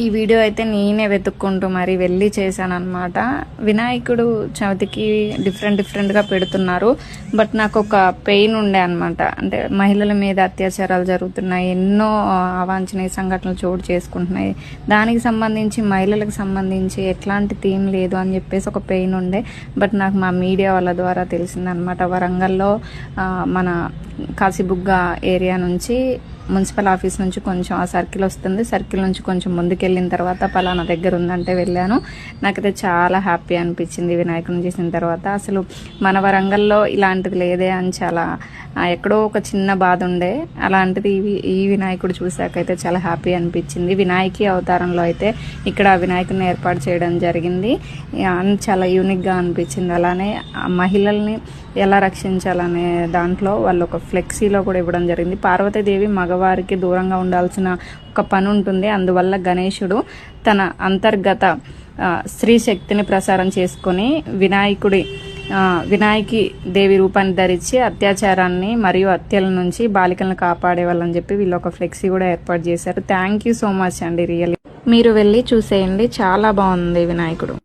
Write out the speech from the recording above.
ఈ వీడియో అయితే నేనే వెతుక్కుంటూ మరి వెళ్ళి చేశాను అనమాట. వినాయకుడు చవితికి డిఫరెంట్గా పెడుతున్నారు. బట్ నాకు ఒక పెయిన్ ఉండే అనమాట. అంటే మహిళల మీద అత్యాచారాలు జరుగుతున్నాయి, ఎన్నో అవాంఛనీయ సంఘటనలు చోటు చేసుకుంటున్నాయి. దానికి సంబంధించి మహిళలకు సంబంధించి ఎట్లాంటి థీమ్ లేదు అని చెప్పేసి ఒక పెయిన్ ఉండే. బట్ నాకు మా మీడియా వాళ్ళ ద్వారా తెలిసిందనమాట. వరంగల్లో మన కాశీబుగ్గ ఏరియా నుంచి మున్సిపల్ ఆఫీస్ నుంచి కొంచెం ఆ సర్కిల్ వస్తుంది. సర్కిల్ నుంచి కొంచెం ముందుకెళ్ళిన తర్వాత పలానా దగ్గర ఉందంటే వెళ్ళాను. నాకైతే చాలా హ్యాపీ అనిపించింది వినాయకుడిని చేసిన తర్వాత. అసలు మన వరంగల్లో ఇలాంటిది లేదే అని చాలా ఎక్కడో ఒక చిన్న బాధ ఉండే. అలాంటిది ఈ వినాయకుడు చూసాకైతే చాలా హ్యాపీ అనిపించింది. వినాయకి అవతారంలో అయితే ఇక్కడ వినాయకుడిని ఏర్పాటు చేయడం జరిగింది. చాలా యూనిక్గా అనిపించింది. అలానే మహిళల్ని ఎలా రక్షించాలనే దాంట్లో వాళ్ళు ఒక ఫ్లెక్సీలో కూడా ఇవ్వడం జరిగింది. పార్వతీదేవి మగవారికి దూరంగా ఉండాల్సిన ఒక పని ఉంటుంది. అందువల్ల గణేశుడు తన అంతర్గత స్త్రీ శక్తిని ప్రసారం చేసుకొని వినాయకి దేవి రూపాన్ని ధరించి అత్యాచారాన్ని మరియు హత్యల నుంచి బాలికలను కాపాడే వాళ్ళని చెప్పి వీళ్ళు ఒక ఫ్లెక్సీ కూడా ఏర్పాటు చేశారు. థ్యాంక్ యూ సో మచ్ అండి. రియల్లీ మీరు వెళ్ళి చూసేయండి, చాలా బాగుంది వినాయకుడు.